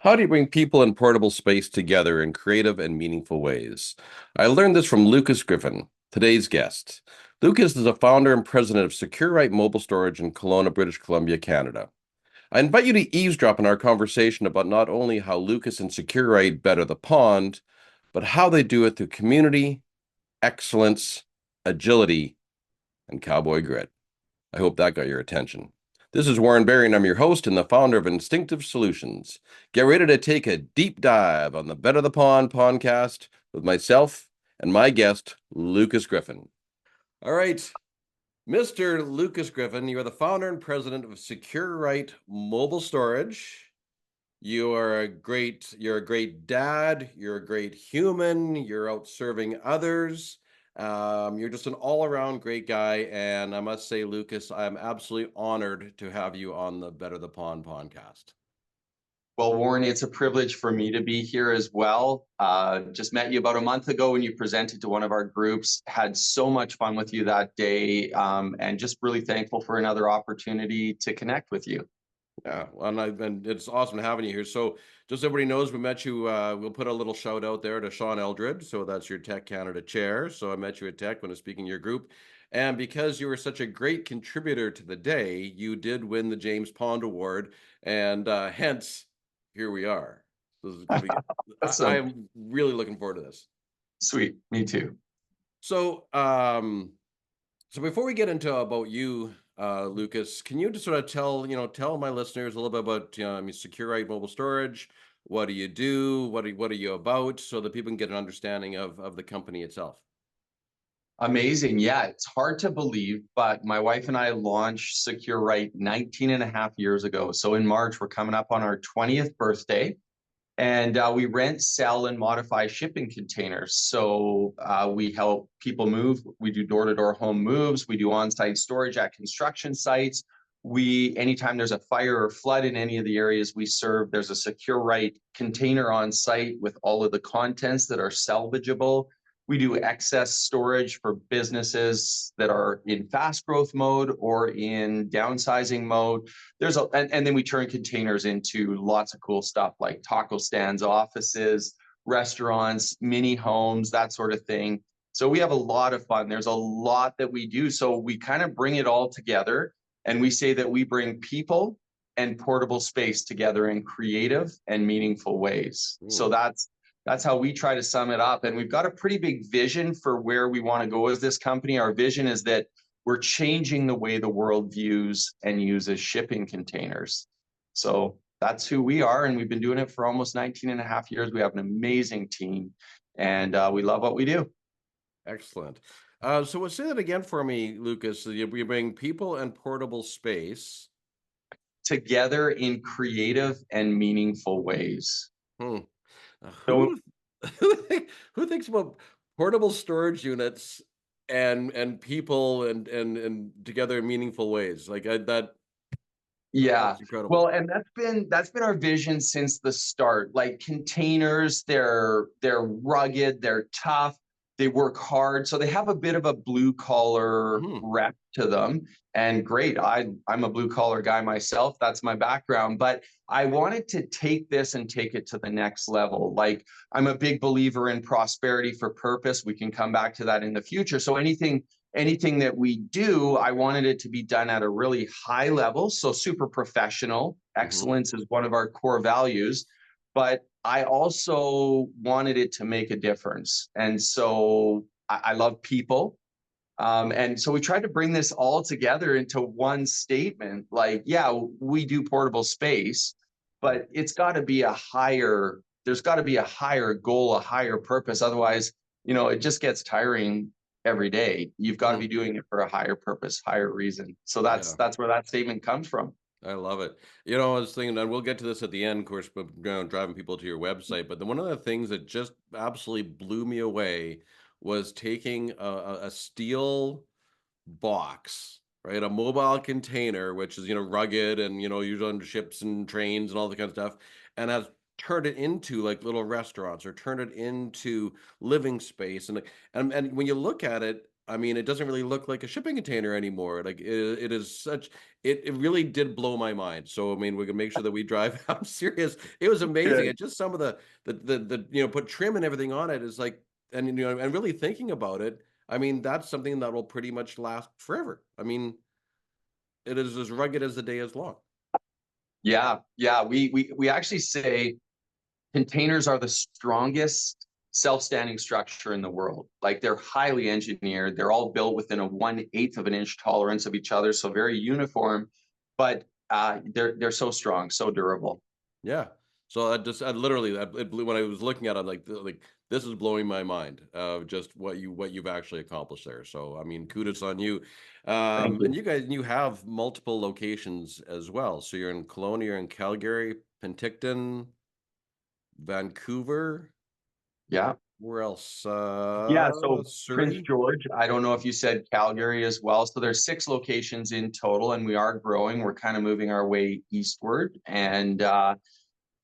How do you bring people and portable space together in creative and meaningful ways? I learned this from Lucas Griffin, today's guest. Lucas is a founder and president of Secure-Rite Mobile Storage in Kelowna, British Columbia, Canada. I invite you to eavesdrop in our conversation about not only how Lucas and Secure-Rite better the pond, but how they do it through community, excellence, agility, and cowboy grit. I hope that got your attention. This is Warren Barry, and I'm your host and the founder of Instinctive Solutions. Get ready to take a deep dive on the Better the Pond Pondcast with myself and my guest, Lucas Griffin. All right, Mr. Lucas Griffin, you are the founder and president of Secure-Rite Mobile Storage. You're a great dad, you're a great human, you're out serving others. You're just an all-around great guy, and I must say, Lucas, I'm absolutely honored to have you on the Better the Pond podcast. Well, Warren, it's a privilege for me to be here as well. Just met you about a month ago when you presented to one of our groups. Had so much fun with you that day, and just really thankful for another opportunity to connect with you. Yeah, well, and it's awesome having you here. So, just so everybody knows, we met you. We'll put a little shout out there to Sean Eldred. So that's your Tech Canada chair. So I met you at Tech when I was speaking to your group, and because you were such a great contributor to the day, you did win the James Pond Award, and hence here we are. This is gonna be, I Awesome. am really looking forward to this. Sweet. Me too. So, so before we get into about you, Lucas, can you just sort of tell my listeners a little bit about, Secure-Rite Mobile Storage? What do you do? What are you about? So that people can get an understanding of the company itself. Amazing. Yeah, it's hard to believe, but my wife and I launched Secure-Rite 19 and a half years ago. So in March, we're coming up on our 20th birthday. And we rent, sell, and modify shipping containers. So we help people move. We do door-to-door home moves. We do on-site storage at construction sites. Anytime there's a fire or flood in any of the areas we serve, there's a Secure-Rite container on site with all of the contents that are salvageable. We do excess storage for businesses that are in fast growth mode or in downsizing mode. And then we turn containers into lots of cool stuff like taco stands, offices, restaurants, mini homes, that sort of thing. So we have a lot of fun. There's a lot that we do. So we kind of bring it all together, and we say that we bring people and portable space together in creative and meaningful ways. So Hmm. that's how we try to sum it up. And we've got a pretty big vision for where we want to go as this company. Our vision is that we're changing the way the world views and uses shipping containers. So that's who we are. And we've been doing it for almost 19 and a half years. We have an amazing team, and we love what we do. Excellent. So say that again for me, Lucas. You bring people and portable space. Together in creative and meaningful ways. Hmm. So Who who thinks about portable storage units and people and together in meaningful ways like yeah. that's incredible. Well, and that's been our vision since the start. Like containers, they're rugged, they're tough, they work hard, so they have a bit of a blue collar Hmm. rep to them. And great, I'm a blue collar guy myself. That's my background, but I wanted to take this and take it to the next level. Like I'm a big believer in prosperity for purpose. We can come back to that in the future. So anything that we do, I wanted it to be done at a really high level. So super professional. Hmm. Excellence is one of our core values. But I also wanted it to make a difference. And so I love people. And so we tried to bring this all together into one statement. Like, yeah, we do portable space, but there's got to be a higher goal, a higher purpose. Otherwise, it just gets tiring every day. You've got to Hmm. be doing it for a higher purpose, higher reason. So that's Yeah, that's where that statement comes from. I love it. I was thinking, and we'll get to this at the end, of course, but driving people to your website. But one of the things that just absolutely blew me away was taking a steel box, right? A mobile container, which is, rugged and, used on ships and trains and all that kind of stuff, and has turned it into like little restaurants or turned it into living space. And when you look at it, I mean, it doesn't really look like a shipping container anymore. Like it is such, it really did blow my mind. So, I mean, we can make sure that we drive. I'm serious. It was amazing. Good. And just some of the put trim and everything on it is like, and, and really thinking about it, I mean, that's something that will pretty much last forever. I mean, it is as rugged as the day is long. Yeah, yeah. We actually say containers are the strongest self-standing structure in the world. Like they're highly engineered. They're all built within a 1/8 of an inch tolerance of each other, so very uniform. But they're so strong, so durable. Yeah. So I literally that it blew when I was looking at it like this is blowing my mind of just what you've actually accomplished there. So I mean kudos on you. Thank And you. you have multiple locations as well. So you're in Kelowna, you're in Calgary, Penticton, Vancouver. Yeah. Where else? Yeah, so Prince Surrey. George, I don't know if you said Calgary as well. So there's 6 locations in total, and we are growing. We're kind of moving our way eastward. And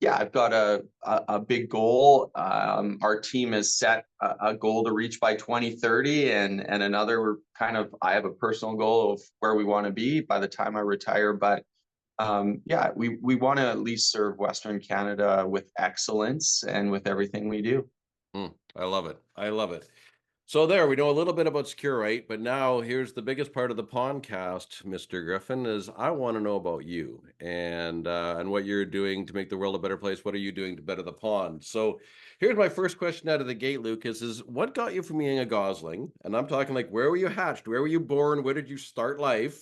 yeah, I've got a big goal. Our team has set a goal to reach by 2030, and another we're kind of I have a personal goal of where we want to be by the time I retire. But yeah, we want to at least serve Western Canada with excellence and with everything we do. I love it. I love it. So there, we know a little bit about Secure-Rite, but now here's the biggest part of the podcast, Mr. Griffin, is I want to know about you and what you're doing to make the world a better place. What are you doing to better the pond? So here's my first question out of the gate, Lucas, is what got you from being a gosling? And I'm talking like where were you hatched? Where were you born? Where did you start life?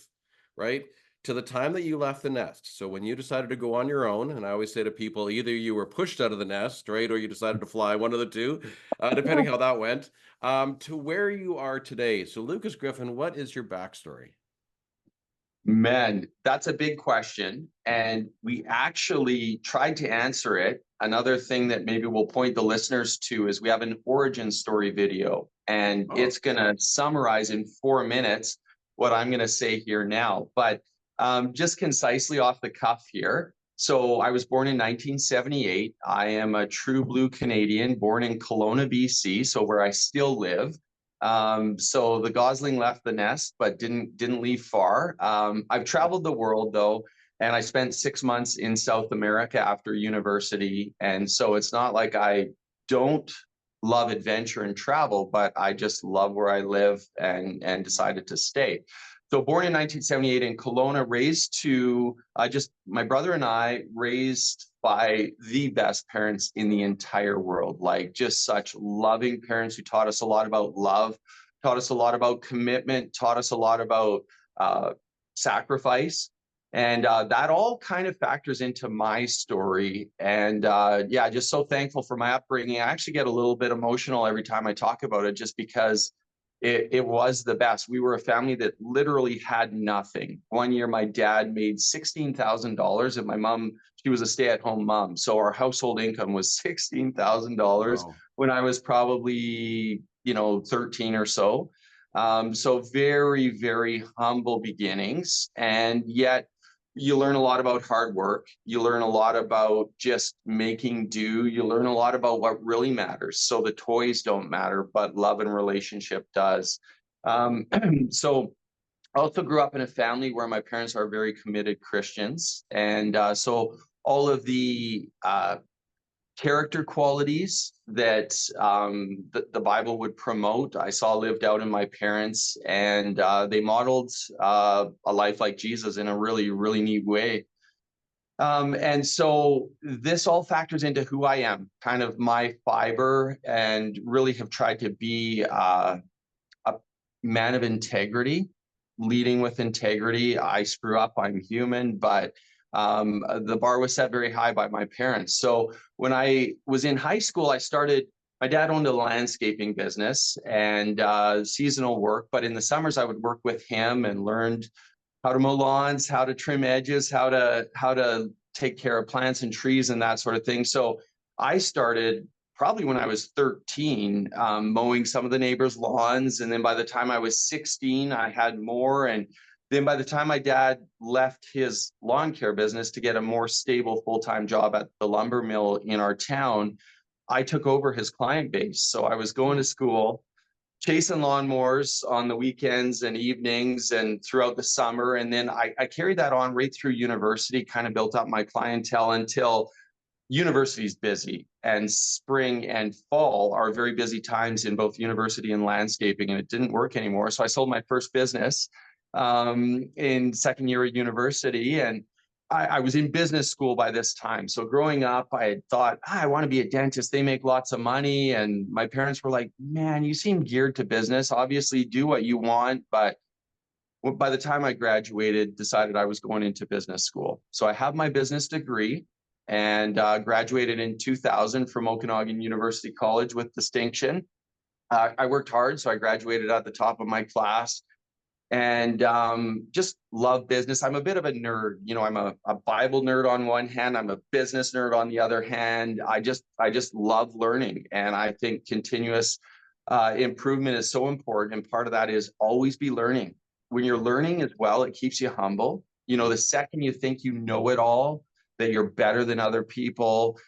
Right? To the time that you left the nest. So when you decided to go on your own, and I always say to people, either you were pushed out of the nest, right, or you decided to fly, one of the two, depending how that went to where you are today. So, Lucas Griffin, what is your backstory? Man, that's a big question. And we actually tried to answer it. Another thing that maybe we'll point the listeners to is we have an origin story video, and Oh, it's going to summarize in 4 minutes what I'm going to say here now. But just concisely off the cuff here. So I was born in 1978. I am a true blue Canadian, born in Kelowna, BC, so where I still live. So the gosling left the nest, but didn't leave far. I've traveled the world though, and I spent 6 months in South America after university. And so it's not like I don't love adventure and travel, but I just love where I live and decided to stay. So born in 1978 in Kelowna, raised to just my brother and I raised by the best parents in the entire world, like just such loving parents who taught us a lot about love, taught us a lot about commitment, taught us a lot about uh, sacrifice. And that all kind of factors into my story. And yeah, just so thankful for my upbringing. I actually get a little bit emotional every time I talk about it, just because it was the best. We were a family that literally had nothing. One year, my dad made $16,000, and my mom, she was a stay-at-home mom. So our household income was $16,000 wow. when I was probably, 13 or so. So very, very humble beginnings. And yet you learn a lot about hard work. You learn a lot about just making do. You learn a lot about what really matters. So the toys don't matter, but love and relationship does. Um, so I also grew up in a family where my parents are very committed Christians. And so all of the character qualities that the Bible would promote, I saw lived out in my parents, and they modeled a life like Jesus in a really, really neat way. And so this all factors into who I am, kind of my fiber, and really have tried to be a man of integrity, leading with integrity. I screw up, I'm human, but the bar was set very high by my parents. So when I was in high school, I started. My dad owned a landscaping business and seasonal work, but in the summers I would work with him and learned how to mow lawns, how to trim edges, how to take care of plants and trees and that sort of thing. So I started probably when I was 13, mowing some of the neighbors' lawns. And then by the time I was 16, I had more. And then by the time my dad left his lawn care business to get a more stable full-time job at the lumber mill in our town, I took over his client base. So I was going to school, chasing lawnmowers on the weekends and evenings and throughout the summer. And then I carried that on right through university, kind of built up my clientele until university's busy, and spring and fall are very busy times in both university and landscaping, and it didn't work anymore. So I sold my first business in second year at university, and I was in business school by this time. So growing up, I had thought, I want to be a dentist. They make lots of money. And my parents were like, man, you seem geared to business. Obviously, do what you want. But by the time I graduated, decided I was going into business school. So I have my business degree and graduated in 2000 from Okanagan University College with distinction. I worked hard, so I graduated at the top of my class and just love business. I'm a bit of a nerd. I'm a Bible nerd on one hand. I'm a business nerd on the other hand. I just love learning, and I think continuous improvement is so important. And part of that is always be learning. When you're learning as well, it keeps you humble. The second you think you know it all, that you're better than other people,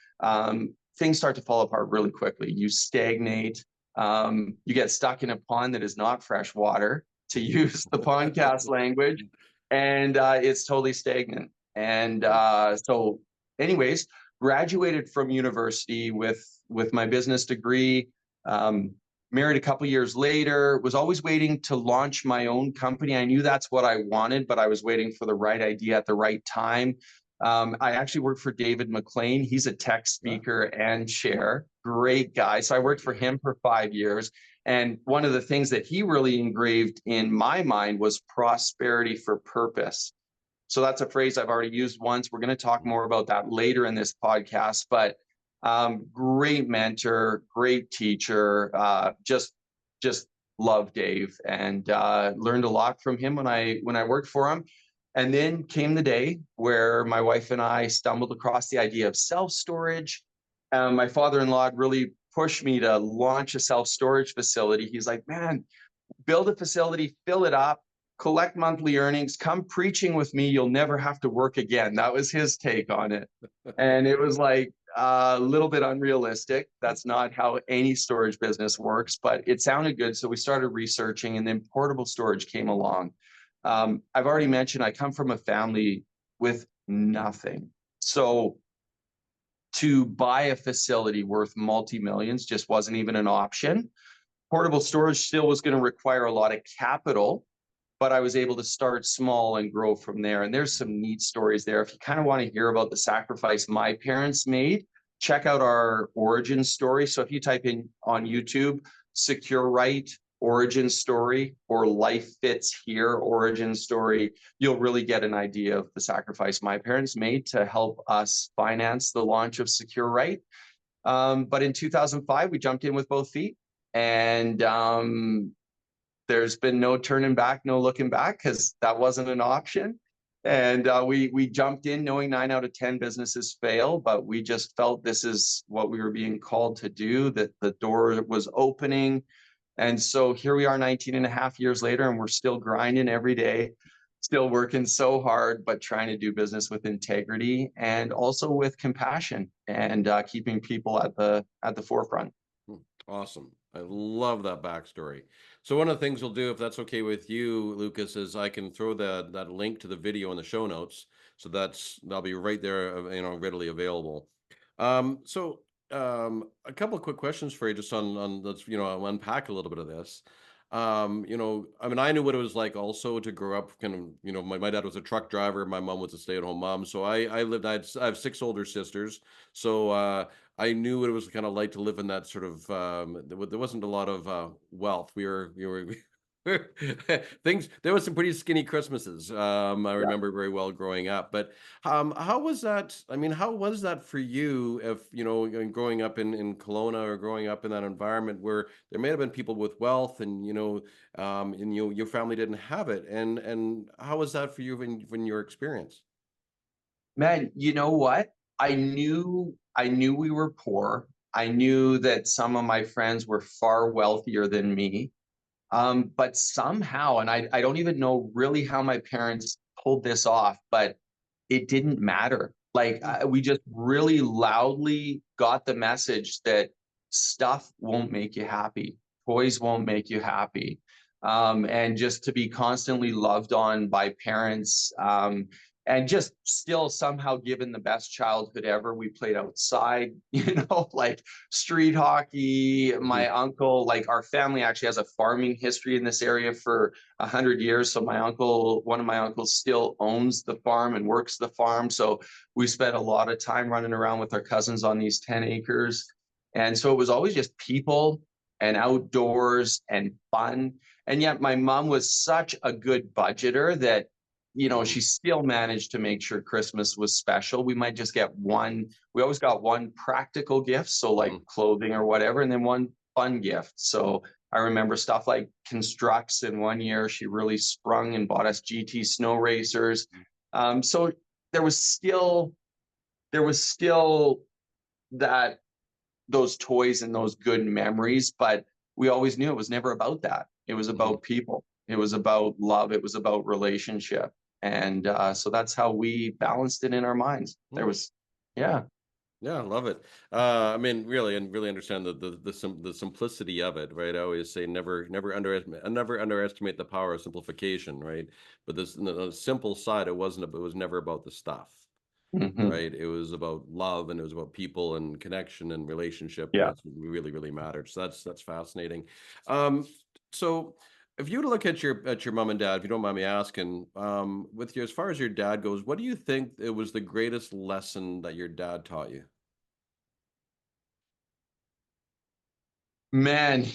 things start to fall apart really quickly. You stagnate. You get stuck in a pond that is not fresh water, to use the podcast language, and it's totally stagnant. And so, anyways, graduated from university with my business degree. Married a couple years later. Was always waiting to launch my own company. I knew that's what I wanted, but I was waiting for the right idea at the right time. I actually worked for David McLean. He's a tech speaker and chair. Great guy. So I worked for him for 5 years. And one of the things that he really engraved in my mind was prosperity for purpose. So that's a phrase I've already used once. We're going to talk more about that later in this podcast. But great mentor, great teacher. Just love Dave, and learned a lot from him when I worked for him. And then came the day where my wife and I stumbled across the idea of self-storage. My father-in-law really pushed me to launch a self-storage facility. He's like, man, build a facility, fill it up, collect monthly earnings, come preaching with me. You'll never have to work again. That was his take on it. And it was like a little bit unrealistic. That's not how any storage business works, but it sounded good. So we started researching, and then portable storage came along. I've already mentioned I come from a family with nothing. So to buy a facility worth multi-millions just wasn't even an option. Portable storage still was going to require a lot of capital, but I was able to start small and grow from there. And there's some neat stories there. If you kind of want to hear about the sacrifice my parents made, check out our origin story. So if you type in on YouTube, Secure-Rite origin story or Life Fits Here origin story, you'll really get an idea of the sacrifice my parents made to help us finance the launch of Secure-Rite. But in 2005, we jumped in with both feet, and there's been no turning back, no looking back, because that wasn't an option. And we jumped in knowing 9 out of 10 businesses fail, but we just felt this is what we were being called to do, that the door was opening. And so here we are 19 and a half years later, and we're still grinding every day, still working so hard, but trying to do business with integrity and also with compassion, and keeping people at the forefront. Awesome. I love that backstory. So one of the things we'll do, if that's okay with you, Lucas, is I can throw that link to the video in the show notes. So that'll be right there, readily available. A couple of quick questions for you, just on let's unpack a little bit of this. I knew what it was like also to grow up. My dad was a truck driver, my mom was a stay-at-home mom. So I have 6 older sisters, so I knew what it was kind of like to live in that sort of. There wasn't a lot of wealth. We were things. There was some pretty skinny Christmases. I remember very well growing up. But how was that? I mean, how was that for you? If growing up in Kelowna, or growing up in that environment where there may have been people with wealth, and your family didn't have it, and how was that for you in your experience? Man, you know what? I knew we were poor. I knew that some of my friends were far wealthier than me. But somehow, and I don't even know really how my parents pulled this off, but it didn't matter. Like we just really loudly got the message that stuff won't make you happy. toys won't make you happy. And just to be constantly loved on by parents, and just still somehow given the best childhood ever. We played outside, like street hockey. My Mhm. uncle, like our family actually has a farming history in this area for 100 years. So one of my uncles still owns the farm and works the farm. So we spent a lot of time running around with our cousins on these 10 acres. And so it was always just people and outdoors and fun. And yet my mom was such a good budgeter that, she still managed to make sure Christmas was special. We might just get we always got one practical gift, so like Mhm. clothing or whatever, and then one fun gift. So I remember stuff like constructs. In one year, she really sprung and bought us GT snow racers. So there was still, that those toys and those good memories, but we always knew it was never about that. It was Mhm. about people. It was about love. It was about relationship. And so that's how we balanced it in our minds. Yeah. Yeah, I love it. I mean, really, and really understand the simplicity of it, right? I always say never underestimate the power of simplification, right? But this the simple side, it was never about the stuff, Hmm. right? It was about love and it was about people and connection and relationship, and Yeah. that's what really, really mattered. So that's fascinating. Um, so if you were to look at your mom and dad, if you don't mind me asking, with your as far as your dad goes, what do you think it was the greatest lesson that your dad taught you? Man,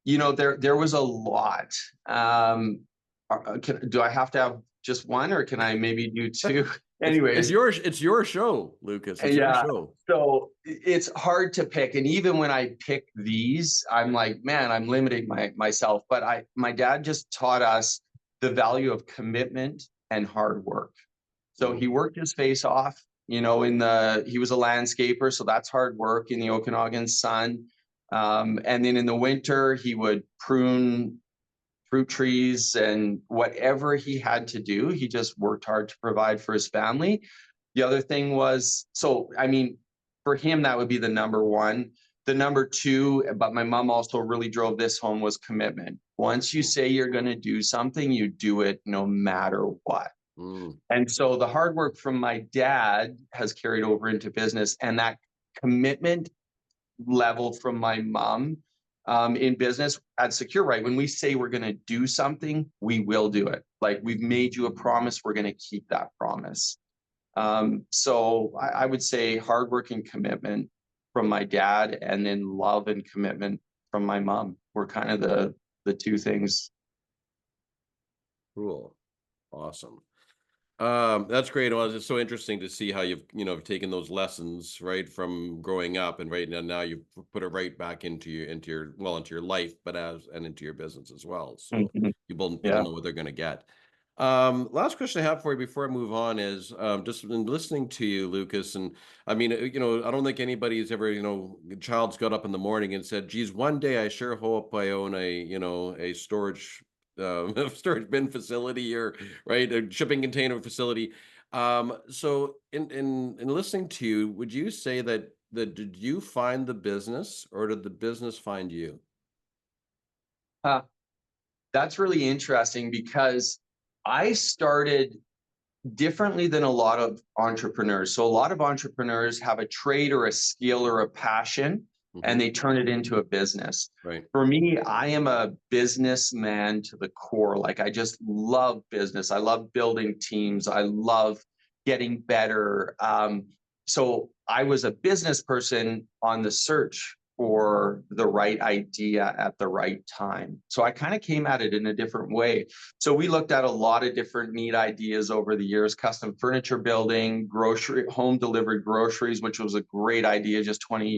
there was a lot. Do I have to have just one, or can I maybe do two? Anyways, It's your show, Lucas. It's your yeah. show. So it's hard to pick. And even when I pick these, I'm like, man, I'm limiting myself. But my dad just taught us the value of commitment and hard work. So Mm, he worked his face off, he was a landscaper. So that's hard work in the Okanagan sun. And then in the winter, he would prune fruit trees and whatever he had to do. He just worked hard to provide for his family. The other thing was, so I mean, for him, that would be the number one. The number two, but my mom also really drove this home, was commitment. Once you mm, say you're going to do something, you do it no matter what. mm. And so the hard work from my dad has carried over into business, and that commitment level from my mom, in business at Secure-Rite. When we say we're going to do something, we will do it. Like, we've made you a promise, we're going to keep that promise. So I would say hard work and commitment from my dad, and then love and commitment from my mom were kind of the two things. Cool. Awesome. That's great. Well, it's so interesting to see how you've taken those lessons right from growing up and right now you've put it right back into your life, but and into your business as well. So Mhm. people Yeah. know what they're going to get. Last question I have for you before I move on is just in listening to you, Lucas, and I mean, I don't think anybody's ever, child's got up in the morning and said, "Geez, one day I sure hope I own a storage." Storage bin facility or right a shipping container facility. So in listening to you, would you say that did you find the business or did the business find you? Uh, that's really interesting because I started differently than a lot of entrepreneurs. So a lot of entrepreneurs have a trade or a skill or a passion, Hmm. and they turn it into a business. Right. For me, I am a businessman to the core. Like, I just love business. I love building teams. I love getting better. So I was a business person on the search for the right idea at the right time. So I kind of came at it in a different way. So we looked at a lot of different neat ideas over the years: custom furniture building, home delivered groceries, which was a great idea just 20